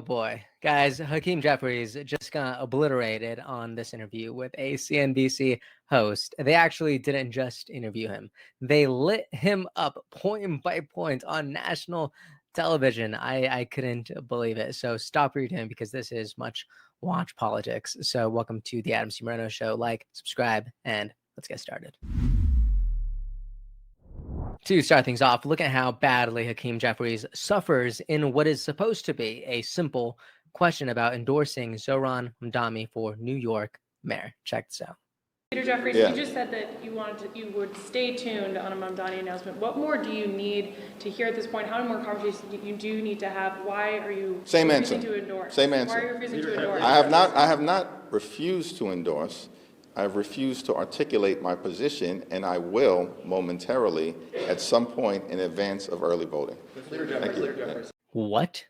boy. Guys, Hakeem Jeffries just got obliterated on this interview with a CNBC host. They actually didn't just interview him. They lit him up point by point on national television. I couldn't believe it. So stop reading because this is much watch politics. So welcome to the Adam C. Moreno Show. Like, subscribe, and let's get started. To start things off, look at how badly Hakeem Jeffries suffers in what is supposed to be a simple question about endorsing Zohran Mamdani for New York mayor. Check this out. Peter Jeffries, you just said that you would stay tuned on a Mamdani announcement. What more do you need to hear at this point? How many more conversations you do need to have? Why are you refusing to endorse? Same answer. Why are you refusing to endorse? I have not refused to endorse. I've refused to articulate my position, and I will momentarily at some point in advance of early voting. Thank you. What?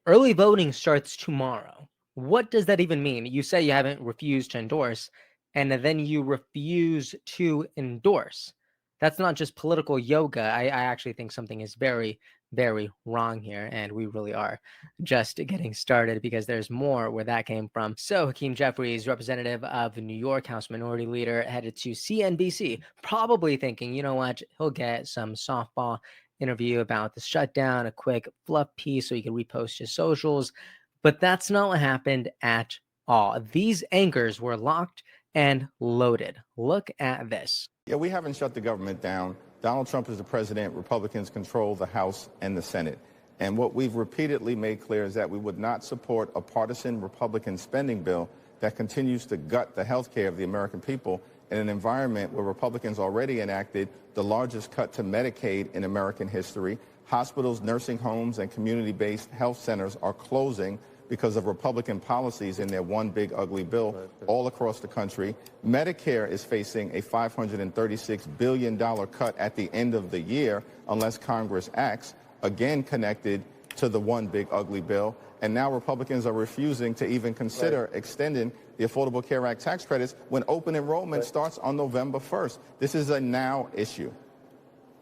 Early voting starts tomorrow. What does that even mean? You say you haven't refused to endorse, and then you refuse to endorse. That's not just political yoga. I actually think something is very, very wrong here, and we really are just getting started because there's more where that came from. So Hakeem Jeffries, representative of New York, House Minority Leader, headed to CNBC, probably thinking, you know what, he'll get some softball interview about the shutdown, a quick fluff piece so he can repost his socials, but that's not what happened at all. These anchors were locked and loaded. Look at this. Yeah, we haven't shut the government down. Donald Trump is the president. Republicans control the House and the Senate. And what we've repeatedly made clear is that we would not support a partisan Republican spending bill that continues to gut the health care of the American people in an environment where Republicans already enacted the largest cut to Medicaid in American history. Hospitals, nursing homes, and community-based health centers are closing because of Republican policies in their one big ugly bill all across the country. Medicare is facing a $536 billion cut at the end of the year unless Congress acts, again connected to the one big ugly bill. And now Republicans are refusing to even consider extending the Affordable Care Act tax credits when open enrollment starts on November 1st. This is a now issue.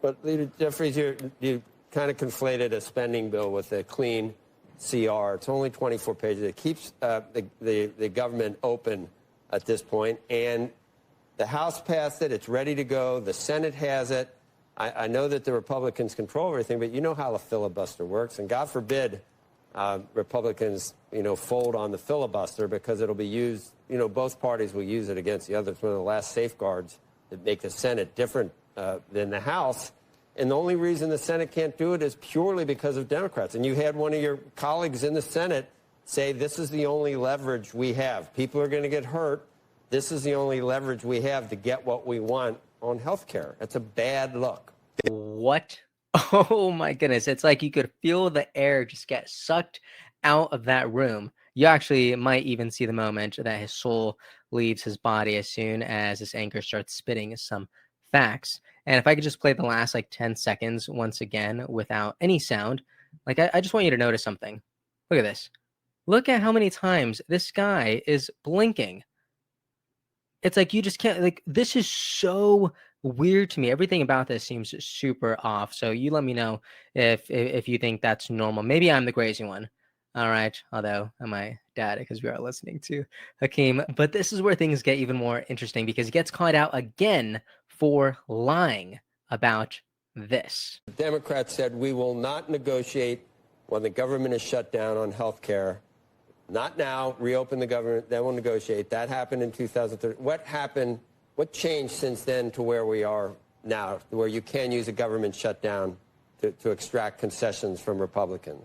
But, Leader Jeffries, you kind of conflated a spending bill with a clean CR. It's only 24 pages. It keeps the government open at this point. And the House passed it. It's ready to go. The Senate has it. I know that the Republicans control everything, but you know how the filibuster works. And God forbid Republicans, fold on the filibuster because it'll be used, both parties will use it against the other. It's one of the last safeguards that make the Senate different than the House. And the only reason the Senate can't do it is purely because of Democrats. And you had one of your colleagues in the Senate say, this is the only leverage we have. People are going to get hurt. This is the only leverage we have to get what we want on health care. That's a bad look. What? Oh my goodness. It's like you could feel the air just get sucked out of that room. You actually might even see the moment that his soul leaves his body as soon as this anchor starts spitting some facts. And if I could just play the last 10 seconds once again without any sound, I just want you to notice something. Look at this. Look at how many times this guy is blinking. It's like you just can't, this is so weird to me. Everything about this seems super off. So you let me know if you think that's normal. Maybe I'm the crazy one. All right. Although I might doubt it because we are listening to Hakeem. But this is where things get even more interesting because he gets caught out again for lying about this. Democrats said we will not negotiate when the government is shut down on health care. Not now, reopen the government, then we'll negotiate. That happened in 2013. What happened, what changed since then to where we are now, where you can use a government shutdown to extract concessions from Republicans?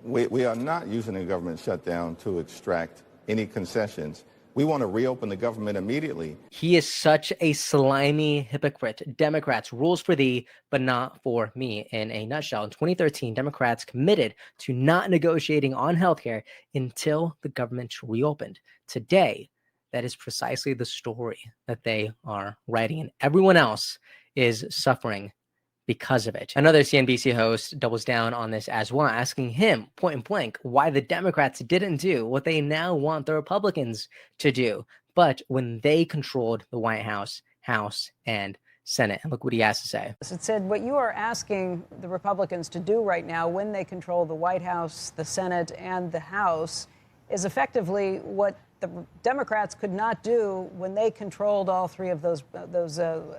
We are not using a government shutdown to extract any concessions. We want to reopen the government immediately. He is such a slimy hypocrite. Democrats, rules for thee, but not for me. In a nutshell, in 2013, Democrats committed to not negotiating on healthcare until the government reopened. Today, that is precisely the story that they are writing, and everyone else is suffering because of it. Another CNBC host doubles down on this as well, asking him point blank why the Democrats didn't do what they now want the Republicans to do. But when they controlled the White House, and Senate. And look what he has to say. It said what you are asking the Republicans to do right now when they control the White House, the Senate, and the House is effectively what the Democrats could not do when they controlled all three of those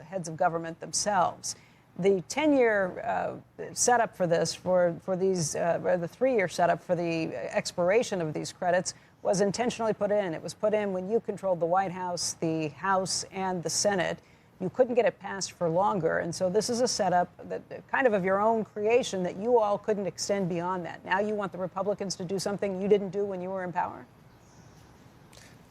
heads of government themselves. The 10-year setup for this, for these, or the 3-year setup for the expiration of these credits was intentionally put in. It was put in when you controlled the White House, the House, and the Senate. You couldn't get it passed for longer. And so this is a setup that kind of your own creation that you all couldn't extend beyond that. Now you want the Republicans to do something you didn't do when you were in power?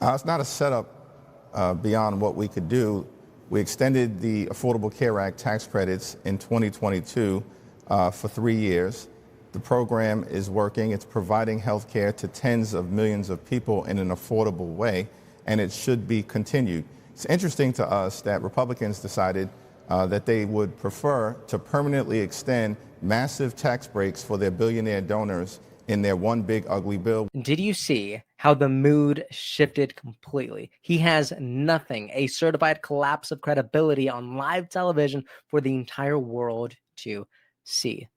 It's not a setup beyond what we could do. We extended the Affordable Care Act tax credits in 2022 for 3 years. The program is working. It's providing health care to tens of millions of people in an affordable way, and it should be continued. It's interesting to us that Republicans decided that they would prefer to permanently extend massive tax breaks for their billionaire donors in their one big ugly bill. Did you see how the mood shifted completely? He has nothing, a certified collapse of credibility on live television for the entire world to see.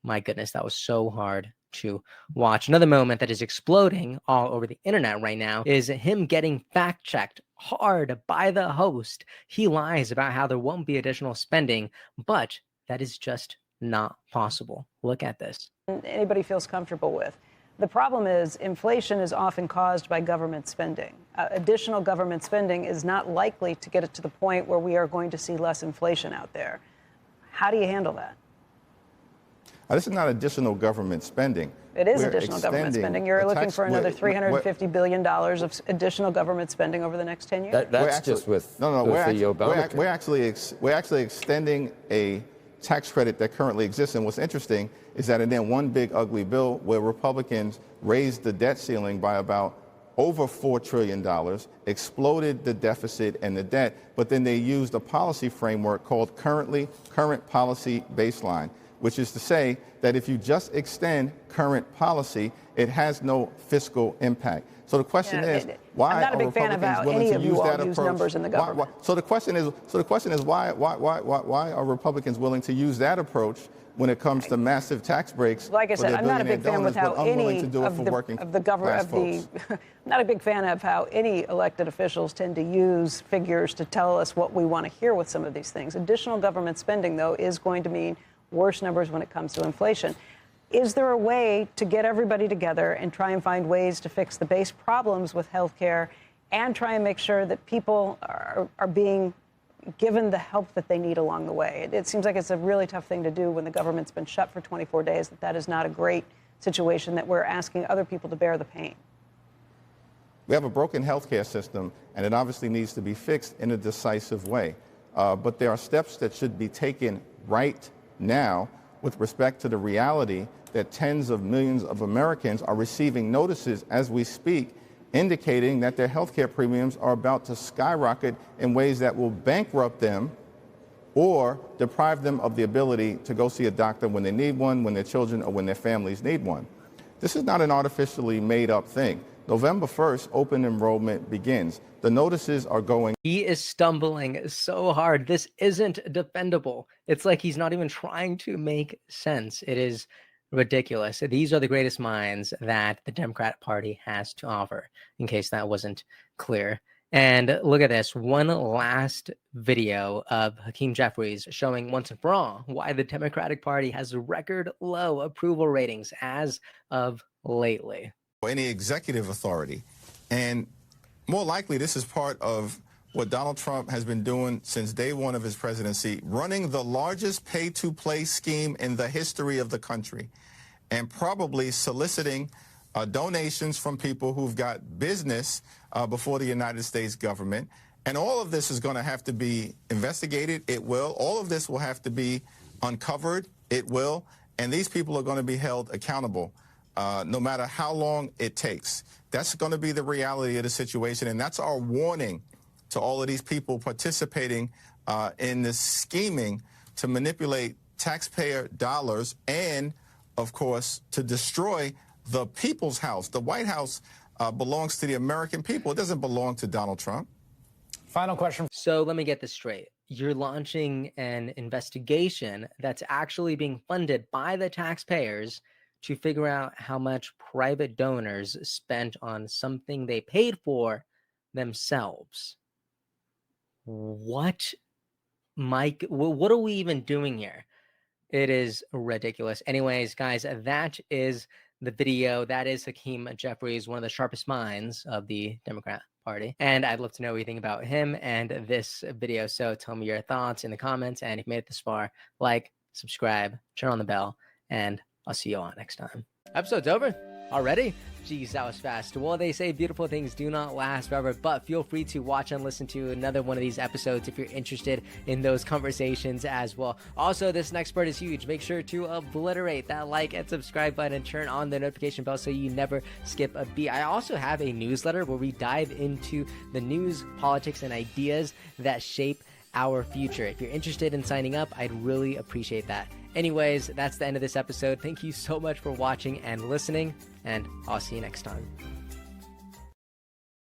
My goodness, that was so hard to watch. Another moment that is exploding all over the internet right now is him getting fact-checked hard by the host. He lies about how there won't be additional spending, but that is just not possible. Look at this. Anybody feels comfortable with. The problem is inflation is often caused by government spending. Additional government spending is not likely to get it to the point where we are going to see less inflation out there. How do you handle that? This is not additional government spending. It is additional government spending. You're looking for another $350 billion of additional government spending over the next 10 years? That's just with the Obama. We're actually extending a tax credit that currently exists. And what's interesting is that in then one big ugly bill where Republicans raised the debt ceiling by about over $4 trillion, exploded the deficit and the debt, but then they used a policy framework called current policy baseline, which is to say that if you just extend current policy, it has no fiscal impact. So the question is, why are Republicans willing to use that approach? Numbers in the government. So the question is, why are Republicans willing to use that approach when it comes to massive tax breaks? Like I said, I'm not a big fan with how any of the government, I'm not a big fan of how any elected officials tend to use figures to tell us what we want to hear with some of these things. Additional government spending, though, is going to mean worse numbers when it comes to inflation. Is there a way to get everybody together and try and find ways to fix the base problems with health care and try and make sure that people are being given the help that they need along the way? It seems like it's a really tough thing to do when the government's been shut for 24 days, that is not a great situation, that we're asking other people to bear the pain. We have a broken healthcare system, and it obviously needs to be fixed in a decisive way. But there are steps that should be taken right now with respect to the reality that tens of millions of Americans are receiving notices as we speak, indicating that their health care premiums are about to skyrocket in ways that will bankrupt them or deprive them of the ability to go see a doctor when they need one, when their children or when their families need one. This is not an artificially made up thing. November 1st, open enrollment begins. The notices are going. He is stumbling so hard. This isn't defendable. It's like he's not even trying to make sense. It is ridiculous. These are the greatest minds that the Democrat Party has to offer, in case that wasn't clear. And look at this, one last video of Hakeem Jeffries showing once and for all why the Democratic Party has record low approval ratings as of lately. Any executive authority. And more likely, this is part of what Donald Trump has been doing since day one of his presidency, running the largest pay-to-play scheme in the history of the country, and probably soliciting donations from people who've got business before the United States government. And all of this is going to have to be investigated. It will. All of this will have to be uncovered. It will. And these people are going to be held accountable. No matter how long it takes. That's going to be the reality of the situation, and that's our warning to all of these people participating in this scheming to manipulate taxpayer dollars and, of course, to destroy the people's house. The White House belongs to the American people. It doesn't belong to Donald Trump. Final question. So let me get this straight. you're launching an investigation that's actually being funded by the taxpayers to figure out how much private donors spent on something they paid for themselves. What, Mike? What are we even doing here? It is ridiculous. Anyways, guys, that is the video. That is Hakeem Jeffries, one of the sharpest minds of the Democrat Party. And I'd love to know what you think about him and this video. So tell me your thoughts in the comments. And if you made it this far, like, subscribe, turn on the bell, and I'll see you all next time. Episode's over already? Geez, that was fast. Well, they say beautiful things do not last forever, but feel free to watch and listen to another one of these episodes if you're interested in those conversations as well. Also, this next part is huge. Make sure to obliterate that like and subscribe button and turn on the notification bell so you never skip a beat. I also have a newsletter where we dive into the news, politics, and ideas that shape our future. If you're interested in signing up, I'd really appreciate that. Anyways, that's the end of this episode. Thank you so much for watching and listening, and I'll see you next time.